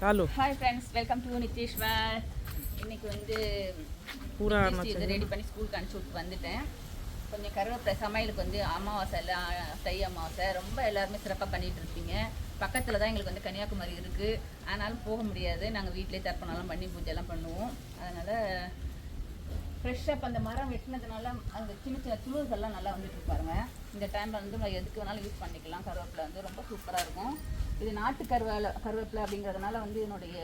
चालू hi friends, welcome to நித்தீஷ்வர். இன்னைக்கு வந்து பூரா இது ரெடி பண்ணி ஸ்கூலுக்கு அனுப்பிச்சி விட்டு வந்துட்டேன். கொஞ்சம் கருவேப்பிலை சமையலுக்கு வந்து அமாவாசை எல்லாம் தை அமாவாசை ரொம்ப எல்லாருமே சிறப்பாக பண்ணிகிட்டு இருக்கீங்க. பக்கத்தில் தான் எங்களுக்கு வந்து கன்னியாகுமரி இருக்குது, ஆனாலும் போக முடியாது. நாங்கள் வீட்டிலே தர்ப்பணம்லாம் பண்ணி பூஜைலாம் பண்ணுவோம். அதனால் ஃப்ரெஷ்ஷாக அந்த மரம் வெட்டினதுனால அந்த சின்ன சின்ன துளுர்கள்லாம் நல்லா வந்துட்டு பாருங்க. இந்த டைமில் வந்து எதுக்கு வேணாலும் யூஸ் பண்ணிக்கலாம். கருவேப்பிலை வந்து ரொம்ப சூப்பராக இருக்கும். இது நாட்டு கருவேப்பிலை அப்படிங்கிறதுனால வந்து என்னுடைய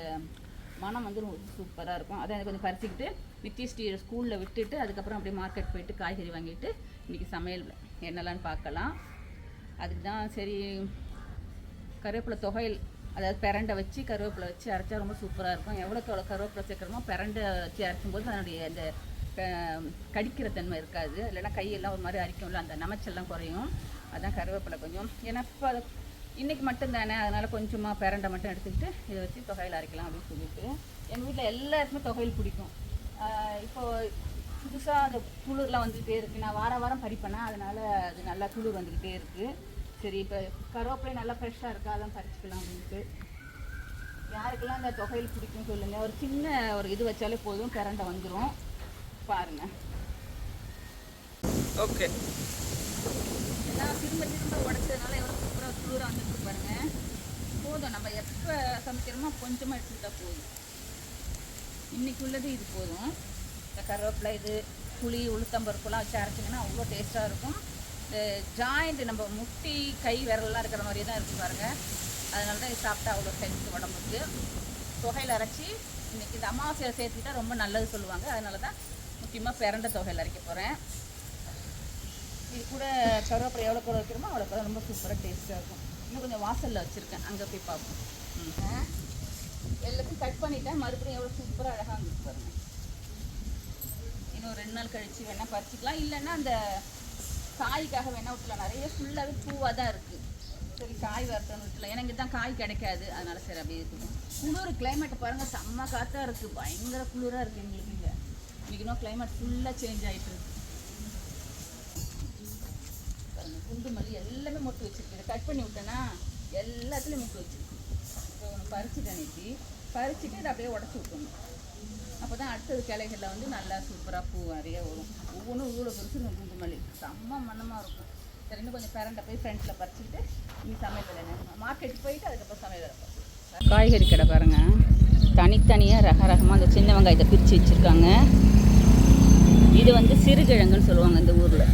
மனம் வந்து சூப்பராக இருக்கும். அதை கொஞ்சம் பறிச்சுக்கிட்டு நித்திஷ்டி ஸ்கூலில் விட்டுட்டு அதுக்கப்புறம் அப்படியே மார்க்கெட் போயிட்டு காய்கறி வாங்கிட்டு இன்றைக்கி சமையல் என்னெல்லான்னு பார்க்கலாம். அதுக்கு தான் சரி கருவேப்பிலை தொகையில், அதாவது பிரண்டை வச்சு கருவேப்பிலை வச்சு அரைச்சா ரொம்ப சூப்பராக இருக்கும். எவ்வளோக்கு எவ்வளோ கருவேப்பிலை சேர்க்குறோமோ பிரண்டை வச்சு அரைக்கும்போது அதனுடைய அந்த கடிக்கிற தன்மை இருக்காது. இல்லைன்னா கையெல்லாம் ஒரு மாதிரி அரிக்கும்ல, அந்த நமைச்செல்லாம் குறையும். அதான் கருவேப்பிலை கொஞ்சம், ஏன்னா இப்போ அதை இன்றைக்கி மட்டும் தானே, அதனால் கொஞ்சமாக பிரண்டை மட்டும் எடுத்துக்கிட்டு இதை வச்சு தொகையில் அரைக்கலாம் அப்படின்னு சொல்லிட்டு. எங்கள் வீட்டில் எல்லாருக்குமே தொகையில் பிடிக்கும். இப்போது புதுசாக அந்த துளிர்லாம் வந்துக்கிட்டே இருக்குது. நான் வாரம் பறிப்பேனா, அதனால் அது நல்லா துளிர் வந்துக்கிட்டே இருக்குது. சரி, இப்போ கருவேப்பிலை நல்லா ஃப்ரெஷ்ஷாக இருக்கா, அதான் பறிச்சிக்கலாம் அப்படின்ட்டு. யாருக்கெல்லாம் அந்த தொகையில் பிடிக்கும் சொல்லுங்கள். ஒரு சின்ன ஒரு இது வச்சாலே போதும், பிரண்டை வந்துடும். பாருங்கள். ஓகே, எல்லாம் திரும்ப உடைச்சதுனால எவ்வளோ சூப்பராக துளிராக வந்துட்டு பாருங்கள். போதும், நம்ம எப்போ சமைக்கிறோமோ கொஞ்சமாக எடுத்துக்கிட்டால் போதும். இன்றைக்கி உள்ளது இது போதும். இந்த கருவேப்பிலை, இது புளி உளுத்தம்பருப்புலாம் வச்சு அரைச்சிங்கன்னா அவ்வளோ டேஸ்ட்டாக இருக்கும். இந்த ஜாயிண்ட் நம்ம முட்டி கை விரலாம் இருக்கிற மாதிரியே தான் இருக்குது பாருங்கள். அதனால தான் இது சாப்பிட்டா அவ்வளோ ஹெல்த் உடம்புக்கு. தொகையில் அரைச்சி இன்றைக்கி இந்த அமாவாசையில் சேர்த்துக்கிட்டால் ரொம்ப நல்லது சொல்லுவாங்க. அதனால தான் முக்கியமாக பிரண்டை தொகையில் அரைக்க போகிறேன். இது கூட கருவேப்பிலை எவ்வளோ கூட வைக்கிறோமோ அவ்வளோ கூட ரொம்ப சூப்பராக டேஸ்ட்டாக இருக்கும். இன்னும் கொஞ்சம் வாசலில் வச்சுருக்கேன், அங்கே போய் பார்ப்போம். எல்லாத்தையும் கட் பண்ணிவிட்டேன். மறுபடியும் எவ்வளோ சூப்பராக அழகாக இருந்துச்சு பாருங்கள். இன்னும் 2 நாள் கழித்து வேணால் பறிச்சிக்கலாம், இல்லைன்னா அந்த காய்க்காக வேணால் விட்டுலாம். நிறைய ஃபுல்லாகவே பூவாக தான் இருக்குது. சரி, காய் வரட்டுன்னு விட்டுலாம், ஏன்னா இங்கே தான் காய் கிடைக்காது. அதனால் சரி அப்படியே இருக்குது. குளிர் கிளைமேட்டை பாருங்கள், செம்ம காற்றாக இருக்குது, பயங்கர குளிராக இருக்குது எங்களுக்கு. இங்கே இன்றைக்கி இன்னும் கிளைமேட் ஃபுல்லாக சேஞ்ச் ஆகிட்டு இருக்குது. குண்டு மல்லி எல்லாமே மொட்டு வச்சுருக்கு. கட் பண்ணி விட்டேன்னா எல்லாத்துலேயும் மொட்டு வச்சுருக்கு. இப்போ ஒன்று பறிச்சுட்டேன், நேற்று பறிச்சுட்டு இதை அப்படியே உடச்சி விட்டணும். அப்போ தான் அடுத்தது கிளைகளில் வந்து நல்லா சூப்பராக பூ நிறைய வரும். ஒவ்வொன்றும் இவ்வளோ பெருசு குண்டு மல்லி செம்ம மண்ணமாக இருக்கும். சரி, இன்னும் கொஞ்சம் பிரண்டை போய் ஃப்ரெண்ட்ஸில் பறிச்சுட்டு நீ சமையல் என்ன மார்க்கெட்டுக்கு போயிட்டு அதுக்கப்புறம் சமையல் பார்ப்போம். காய்கறி கடை பாருங்கள், தனித்தனியாக ரகமாக அந்த சின்ன வெங்காயத்தை பிரித்து வச்சுருக்காங்க. இது வந்து சிறுகிழங்குன்னு சொல்லுவாங்க இந்த ஊரில்.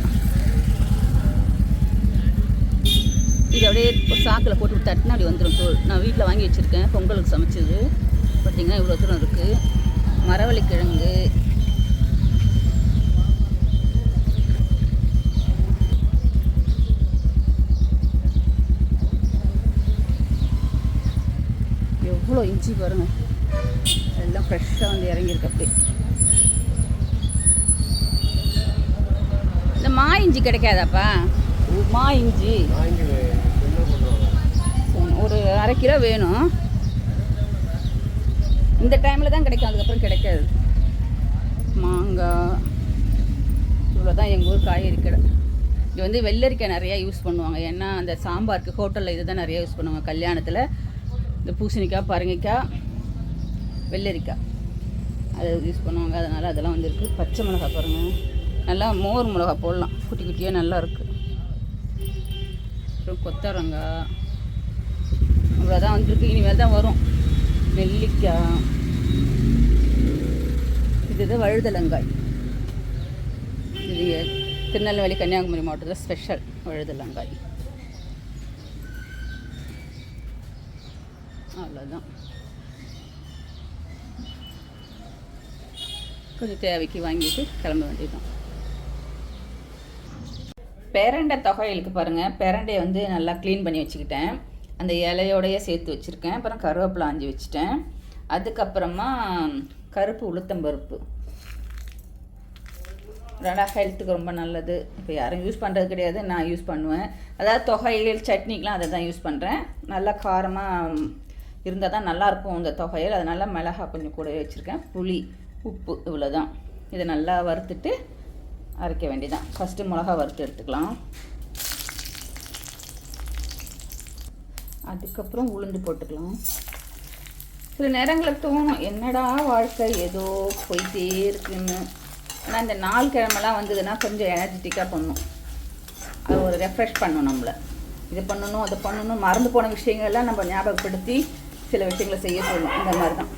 இது அப்படியே ஒரு சாக்கில் போட்டு தட்டினா அப்படி வந்துடும் தோல். நான் வீட்டில் வாங்கி வச்சுருக்கேன், பொங்கலுக்கு சமைச்சது. பார்த்திங்கன்னா இவ்வளோ தூரம் இருக்குது. மரவள்ளிக்கிழங்கு, எவ்வளோ இஞ்சி பாருங்கள், எல்லாம் ஃப்ரெஷ்ஷாக வந்து இறங்கியிருக்கு. அப்படி இந்த மா இஞ்சி கிடைக்காதாப்பா? மா இஞ்சி ஒரு 1/2 கிலோ வேணும். இந்த டைமில் தான் கிடைக்கும், அதுக்கப்புறம் கிடைக்காது. மாங்காய், இவ்வளோ தான் எங்கள் ஊர் காய்கறி கடை. இது வந்து வெள்ளரிக்காய் நிறையா யூஸ் பண்ணுவாங்க, ஏன்னா அந்த சாம்பாருக்கு ஹோட்டலில் இது தான் நிறையா யூஸ் பண்ணுவாங்க. கல்யாணத்தில் இந்த பூசணிக்காய், பரங்கிக்காய், வெள்ளரிக்காய் அதை யூஸ் பண்ணுவாங்க. அதனால் அதெல்லாம் வந்து இருக்குது. பச்சை மிளகா பாருங்கள், நல்லா மோர் மிளகா போடலாம், குட்டி குட்டியாக நல்லா இருக்குது. அப்புறம் கொத்தரங்காய், அவ்வளோதான் வந்துருக்கு. இனிமேல் தான் வரும். நெல்லிக்காய், இதுதான் வழுதலங்காய். இது திருநெல்வேலி கன்னியாகுமரி மாவட்டத்தில் ஸ்பெஷல் வழுதலங்காய். அவ்வளோதான். கொஞ்சம் தேவைக்கு வாங்கிட்டு கிளம்ப வேண்டியதுதான். பிரண்டை தொகையிலுக்கு பாருங்கள், பிரண்டையை வந்து நல்லா க்ளீன் பண்ணி வச்சுக்கிட்டேன். அந்த இலையோடையே சேர்த்து வச்சுருக்கேன். அப்புறம் கருவேப்பிலை ஆஞ்சி வச்சுட்டேன். அதுக்கப்புறமா கருப்பு உளுத்தம்பருப்பு, நல்லா ஹெல்த்துக்கு ரொம்ப நல்லது. இப்போ யாரும் யூஸ் பண்ணுறது கிடையாது, நான் யூஸ் பண்ணுவேன். அதாவது தொகையில் சட்னிக்கெலாம் அதை தான் யூஸ் பண்ணுறேன். நல்லா காரமாக இருந்தால் தான் நல்லாயிருக்கும் இந்த தொகையில். அதனால் மிளகா கொஞ்சம் கூட வச்சுருக்கேன். புளி, உப்பு, இவ்வளோ தான். இதை நல்லா வறுத்துட்டு அரைக்க வேண்டியதான். ஃபஸ்ட்டு மிளகா வறுத்து எடுத்துக்கலாம். அதுக்கப்புறம் உளுந்து போட்டுக்கலாம். சில நேரங்களில் தோணும் என்னடா வாழ்க்கை ஏதோ போயிட்டே இருக்குன்னு. ஆனால் இந்த நாள் கிழமெல்லாம் வந்ததுன்னா கொஞ்சம் எனர்ஜெட்டிக்காக பண்ணும். அது ஒரு ரெஃப்ரெஷ் பண்ணும் நம்மளை. இது பண்ணணும் அதை பண்ணணும், மறந்து போன விஷயங்கள்லாம் நம்ம ஞாபகப்படுத்தி சில விஷயங்களை செய்ய சொல்லணும். இந்த மாதிரி தான்.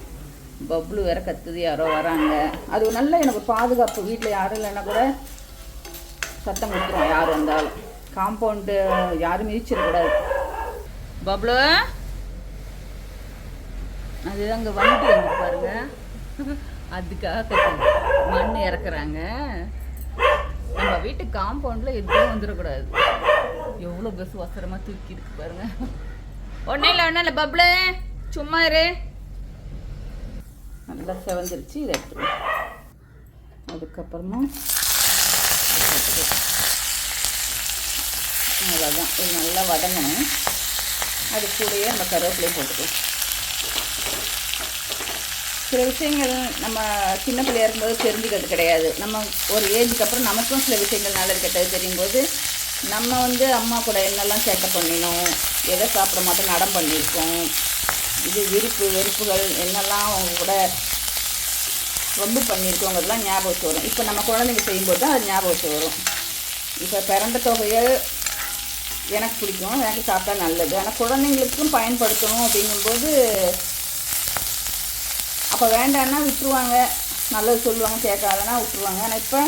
பப்ளு வேற கத்துது, யாரோ வராங்க. அது ஒரு நல்ல எனக்கு பாதுகாப்பு. வீட்டில் யாரும் இல்லைன்னா கூட சத்தம் கொடுத்துருவோம் யார் வந்தாலும். காம்பவுண்டு யாரும் மிதிச்சிடக்கூடாது. பப்ளு அது அங்கே வண்டி வந்து பாருங்க, அதுக்காக கத்துது. மண் இறக்குறாங்க. நம்ம வீட்டு காம்பவுண்டில் எதுவும் வந்துடக்கூடாது. எவ்வளோ பஸ் அவசரமாக தூக்கி இருக்கு பாருங்க. ஒன்றும் இல்லை பப்ளு, சும்மா இரு. நல்லா செவந்துருச்சு. இதை எடுத்துருவோம். அதுக்கப்புறமா அவ்வளோதான். இது நல்லா வதங்கணும். அது கூடயே நம்ம கருவேப்பிலையை போட்டுக்கலாம். சில விஷயங்கள் நம்ம சின்ன பிள்ளையா இருக்கும்போது தெரிஞ்சுக்கிறது கிடையாது. நம்ம ஒரு ஏஜுக்கு அப்புறம் நமக்கும் சில விஷயங்கள் நல்லது கெட்டது தெரியும் போது நம்ம அம்மா கூட என்னெல்லாம் சேட்டை பண்ணினோம், எதை சாப்பிட மாட்டோம் நடம் பண்ணியிருக்கோம், இது வெறுப்புகள் என்னெல்லாம் அவங்க கூட ரொம்ப பண்ணியிருக்கோங்கிறதுலாம் ஞாபகத்து வரும். இப்போ நம்ம குழந்தைங்க செய்யும்போது தான் அது ஞாபகத்து வரும். இப்போ பிறண்ட தொகையை எனக்கு பிடிக்கும், எனக்கு சாப்பிட்டா நல்லது. ஆனால் குழந்தைங்களுக்கும் பயன்படுத்தணும் அப்படிங்கும்போது அப்போ வேண்டான்னா விட்டுருவாங்க, நல்லது சொல்லுவாங்க, கேட்காதனா விட்டுருவாங்க. ஆனால் இப்போ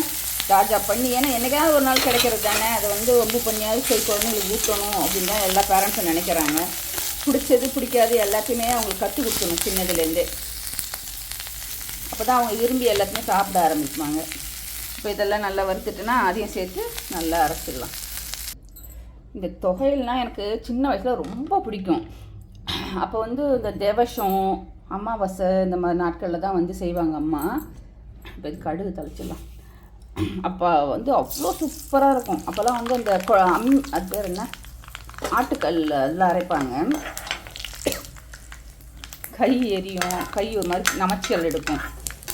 ராஜா பண்ணி, ஏன்னா என்னைக்காவது ஒரு நாள் கிடைக்கிறது தானே, அதை ரொம்ப பண்ணியாவது சரி குழந்தைங்களுக்கு ஊட்டணும் அப்படின்னு தான் எல்லா பேரண்ட்ஸும் நினைக்கிறாங்க. பிடிச்சது பிடிக்காது எல்லாத்தையுமே அவங்களுக்கு கற்றுக் கொடுக்கணும் சின்னதுலேருந்தே. அப்போ தான் அவங்க விரும்பி எல்லாத்தையுமே சாப்பிட ஆரம்பிப்பாங்க. இப்போ இதெல்லாம் நல்லா வறுத்துட்டுனா அதையும் சேர்த்து நல்லா அரைச்சிடலாம். இந்த தொகையெல்லாம் எனக்கு சின்ன வயசில் ரொம்ப பிடிக்கும். அப்போ இந்த தேவசம் அமாவாசை இந்த மாதிரி நாட்களில் தான் செய்வாங்க அம்மா. இப்போ இது கடுகு தளிச்சிடலாம். அப்போ அவ்வளோ சூப்பராக இருக்கும். அப்போல்லாம் அந்த அது பேர் என்ன, ஆட்டுக்கல் அதெல்லாம் அரைப்பாங்க. கை எரியும், கை ஒரு மாதிரி நமச்சல் எடுக்கும்.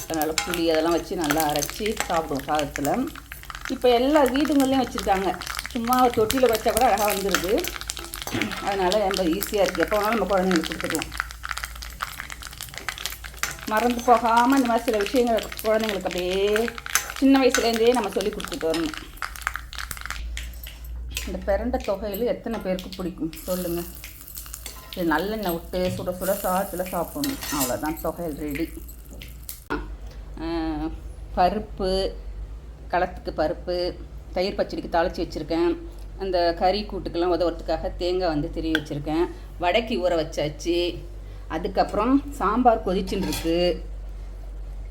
அதனால் புளி அதெல்லாம் வச்சு நல்லா அரைச்சி சாப்பிடுவோம் சாதத்தில். இப்போ எல்லா வீடுங்கள்லையும் வச்சுருக்காங்க. சும்மா தொட்டியில் வச்சா கூட அழகாக வந்துடுது. அதனால் ரொம்ப ஈஸியாக இருக்குது. எப்போ வேணாலும் நம்ம குழந்தைங்களுக்கு கொடுத்துக்குவோம். மறந்து போகாமல் இந்த மாதிரி சில விஷயங்கள் குழந்தைங்களுக்கு அப்படியே சின்ன வயசுலேருந்தே நம்ம சொல்லி கொடுத்துட்டு வரணும். இந்த பிரண்ட தொகையில் எத்தனை பேருக்கு பிடிக்கும் சொல்லுங்கள். இது நல்லெண்ணெய் விட்டு சுட சுட சாதத்தில் சாப்பிடணும். அவ்வளோதான், தொகையில் ரெடி. பருப்பு, களத்துக்கு பருப்பு, தயிர் பச்சடிக்கு தாளித்து வச்சுருக்கேன். அந்த கறி கூட்டுக்கெல்லாம் உதவுறதுக்காக தேங்காய் திருவி வச்சுருக்கேன். வடைக்கு ஊற வச்சாச்சு. அதுக்கப்புறம் சாம்பார் கொதிச்சுன்னு இருக்குது.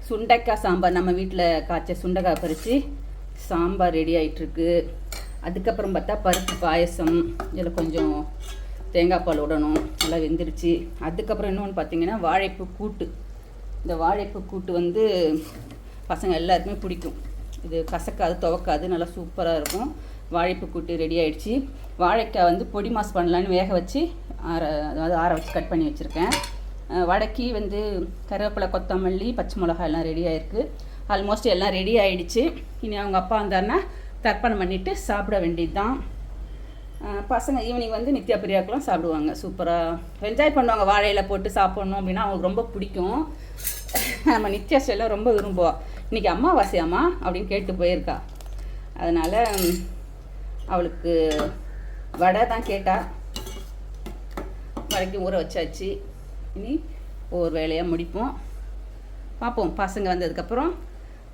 சுண்டைக்காய் சாம்பார், நம்ம வீட்டில் காய்ச்ச சுண்டைக்காய் பறித்து சாம்பார் ரெடி ஆகிட்டுருக்கு. அதுக்கப்புறம் பார்த்தா பருப்பு பாயசம், இதில் கொஞ்சம் தேங்காய் பால் விடணும், நல்லா வெந்துருச்சு. அதுக்கப்புறம் இன்னொன்று பார்த்திங்கன்னா வாழைப்பூ கூட்டு. இந்த வாழைப்பூ கூட்டு பசங்க எல்லாருக்குமே பிடிக்கும். இது கசக்காது துவக்காது, நல்லா சூப்பராக இருக்கும். வாழைப்பூ கூட்டு ரெடி ஆகிடுச்சு. வாழைக்காய் பொடி மாஸ் பண்ணலான்னு வேக வச்சு ஆற வச்சு கட் பண்ணி வச்சுருக்கேன். வடைக்கு கருவேப்பிலை, கொத்தமல்லி, பச்சை மிளகாய் எல்லாம் ரெடி ஆகிருக்கு. ஆல்மோஸ்ட் எல்லாம் ரெடி ஆகிடுச்சு. இனி அவங்க அப்பா வந்தாருன்னா தர்ப்பணம் பண்ணிவிட்டு சாப்பிட வேண்டியது தான். பசங்க ஈவினிங் நித்யா பிரியாக்கெலாம் சாப்பிடுவாங்க. சூப்பராக என்ஜாய் பண்ணுவாங்க. வாழையில் போட்டு சாப்பிட்ணும் அப்படின்னா அவங்களுக்கு ரொம்ப பிடிக்கும். நம்ம நித்யா ஸ்டைலாம் ரொம்ப விரும்புவா. இன்றைக்கி அம்மாவாசையாம்மா அப்படின்னு கேட்டு போயிருக்கா. அதனால் அவளுக்கு வடை தான் கேட்டா. வடைக்கு ஊற வச்சாச்சு. இனி ஒவ்வொரு வேலையாக முடிப்போம். பார்ப்போம் பசங்க வந்ததுக்கப்புறம்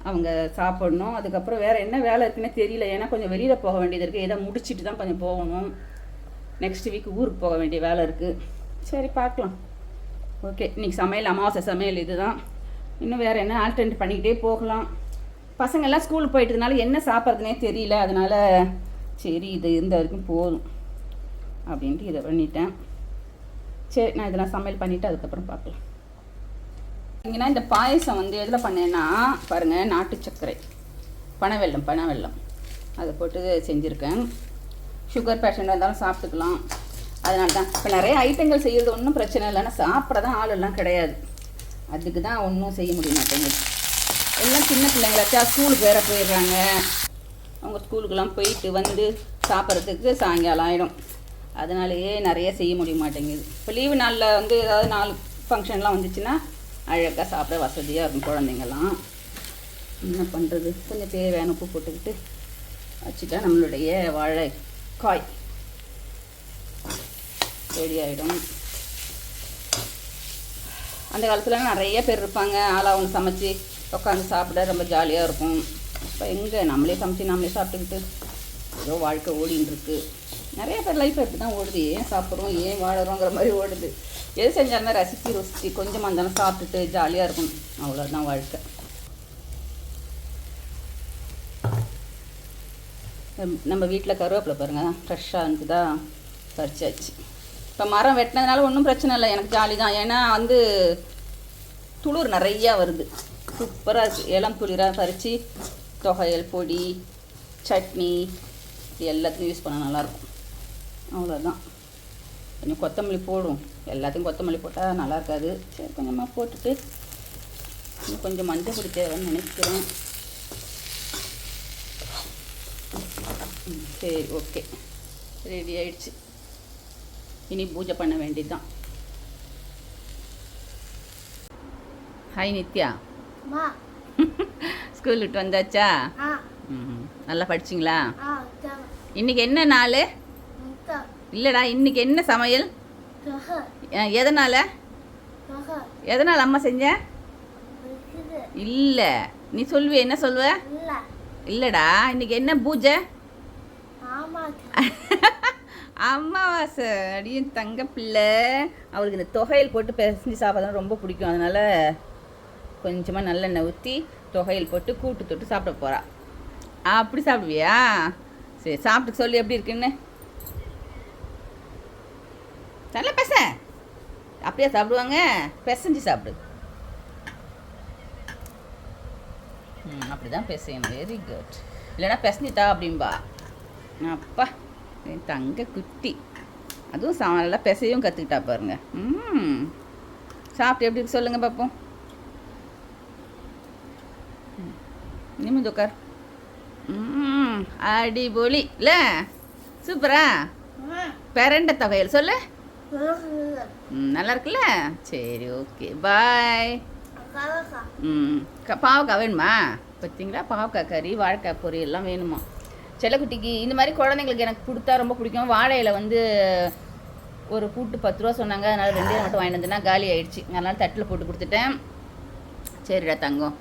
அவங்க சாப்பிடணும். அதுக்கப்புறம் வேறு என்ன வேலை இருக்குன்னே தெரியல. ஏன்னா கொஞ்சம் வெளியில் போக வேண்டியது இருக்குது. எதை முடிச்சுட்டு தான் கொஞ்சம் போகணும். நெக்ஸ்ட் வீக் ஊருக்கு போக வேண்டிய வேலை இருக்குது. சரி பார்க்கலாம். ஓகே, இன்றைக்கி சமையல் அமாவாசை சமையல் இது தான். இன்னும் வேறு என்ன ஆல்டர்னேட் பண்ணிக்கிட்டே போகலாம். பசங்கள்லாம் ஸ்கூலுக்கு போயிட்டதுனால என்ன சாப்பிட்றதுனே தெரியல. அதனால் சரி இது இருந்த வரைக்கும் போதும் அப்படின்ட்டு இதை பண்ணிட்டேன். சரி, நான் இதெல்லாம் சமையல் பண்ணிவிட்டு அதுக்கப்புறம் பார்க்கலாம். இங்கன்னா இந்த பாயசம் எதில் பண்ணேன்னா பாருங்கள், நாட்டு சர்க்கரை, பனவெல்லம் அதை போட்டு செஞ்சுருக்கேன். சுகர் பேஷண்ட் வந்தாலும் சாப்பிட்டுக்கலாம். அதனால தான் இப்போ நிறைய ஐட்டங்கள் செய்கிறது ஒன்றும் பிரச்சனை இல்லை. ஆனால் சாப்பிட தான் ஆளெல்லாம் கிடையாது. அதுக்கு தான் ஒன்றும் செய்ய முடிய மாட்டேங்குது. எல்லாம் சின்ன பிள்ளைங்களாச்சா ஸ்கூலுக்கு வேறு போயிடுறாங்க. அவங்க ஸ்கூலுக்கெல்லாம் போயிட்டு சாப்பிட்றதுக்கு சாயங்காலம் ஆகிடும். அதனாலேயே நிறைய செய்ய முடிய மாட்டேங்குது. இப்போ லீவு நாளில் ஏதாவது 4 ஃபங்க்ஷன்லாம் வந்துச்சுன்னா அழகாக சாப்பிட வசதியாக இருக்கும் குழந்தைங்கள்லாம். என்ன பண்ணுறது, கொஞ்சம் தேவையான உப்பு போட்டுக்கிட்டு வச்சுட்டா நம்மளுடைய வாழைக்காய் ரெடி ஆகிடும். அந்த காலத்தில் நிறைய பேர் இருப்பாங்க, ஆளாக ஒன்று சமைச்சி உட்காந்து சாப்பிட ரொம்ப ஜாலியாக இருக்கும். இப்போ எங்கே நம்மளே சமைச்சி நம்மளே சாப்பிட்டுக்கிட்டு ஏதோ வாழ்க்கை ஓடின்னு இருக்கு. நிறைய பேர் லைஃப் எப்படி தான் ஓடுது, ஏன் சாப்பிட்றோம் ஏன் வாழறோங்கிற மாதிரி ஓடுது. எது செஞ்சாலுமே ரசித்து கொஞ்சமாக இருந்தாலும் சாப்பிட்டுட்டு ஜாலியாக இருக்கும், அவ்வளோதான் வாழ்க்கை. நம்ம வீட்டில் கருவேப்பிலை பாருங்கள், ஃப்ரெஷ்ஷாக இருந்துதா, பறிச்சாச்சு. இப்போ மரம் வெட்டினதுனால ஒன்றும் பிரச்சனை இல்லை, எனக்கு ஜாலி தான். ஏன்னா வந்து துளிர் நிறையா வருது, சூப்பராக இருக்குது. இளம் துளிராக பறித்து தொகையல், பொடி, சட்னி எல்லாத்தையும் யூஸ் பண்ண நல்லாயிருக்கும். அவ்வளோதான். கொஞ்சம் கொத்தமல்லி போடும், எல்லாத்தையும் கொத்தமல்லி போட்டால் நல்லா இருக்காது. சரி கொஞ்சமாக போட்டுட்டு இன்னும் கொஞ்சம் மஞ்சள் பொடி தேவைன்னு நினைக்கிறேன். சரி ஓகே, ரெடி ஆயிடுச்சு. இனி பூஜை பண்ண வேண்டியது தான். ஹாய் நித்யா, ஸ்கூல் விட்டு வந்தாச்சா? நல்லா படிச்சிங்களா? இன்னைக்கு என்ன நாள்? இல்லைடா, இன்னைக்கு என்ன சமையல்? எதனால் அம்மா செஞ்ச? இல்லை, நீ சொல்லுவே, என்ன சொல்லுவ? இல்லைடா, இன்னைக்கு என்ன பூஜை? அம்மாவாசை. அடியும் தங்க பிள்ளை, அவளுக்கு இந்த தொகையில் போட்டு பிசைஞ்சு சாப்பிட்றது ரொம்ப பிடிக்கும். அதனால் கொஞ்சமாக நல்லெண்ணெய் ஊற்றி தொகையில் போட்டு கூட்டு தொட்டு சாப்பிட போகிறா. அப்படி சாப்பிடுவியா? சரி, சாப்பிட்டு சொல்லி எப்படி இருக்குன்னு. நல்லா பெச. அப்படியே சாப்பிடுவாங்க, பிசைஞ்சு சாப்பிடு. அப்படி தான் பெசையணும். Very good. இல்லைன்னா பிசைஞ்சிட்டா அப்படின்பா. அப்பா, என் தங்க குட்டி, அதுவும் நல்லா பிசையும் கற்றுக்கிட்டா பாருங்க. சாப்பிட்டு எப்படி சொல்லுங்கள் பார்ப்போம். நிமிந்து உட்கார். அடிபொலி இல்லை? சூப்பரா? பெரண்ட தொகையில் சொல்லு. நல்லா இருக்குல்ல? சரி ஓகே, பாய். பாவக்காய் வேணுமா? பார்த்தீங்களா, பாவக்காய் கறி, வாழைக்காய் பொரியெல்லாம் வேணுமா செல்லக்குட்டிக்கு. இந்த மாதிரி குழந்தைங்களுக்கு எனக்கு கொடுத்தா ரொம்ப பிடிக்கும். வாழையில் வந்து ஒரு கூட்டு 10 ரூபா சொன்னாங்க, அதனால் 2 மட்டும் வாங்கிட்டு வந்தேன்னா காலி ஆகிடுச்சு. அதனால் தட்டில் போட்டு கொடுத்துட்டேன். சரிடா தங்கம்,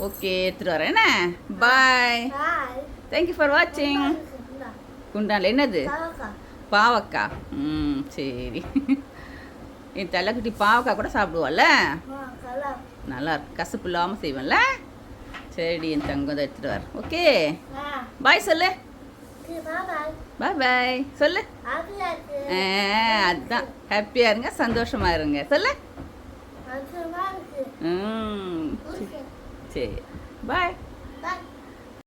ஓகே எடுத்துகிட்டு வரேன் என்ன. பாய், தேங்க்யூ ஃபார் வாட்சிங். குண்டானில் என்னது? பாவக்காய். சரி, என் தலைக்குட்டி பாவக்காய் கூட சாப்பிடுவாள்ல, நல்லா இருக்கு, கசப்பு இல்லாமல் செய்வேன்ல. சரி என் தங்கம் தான் எடுத்துகிட்டு வர. ஓகே பாய் சொல்லு. பாய் பாய் சொல்லு. அதுதான், ஹாப்பியாக இருங்க, சந்தோஷமாக இருங்க சொல்லு. சரி பாய்.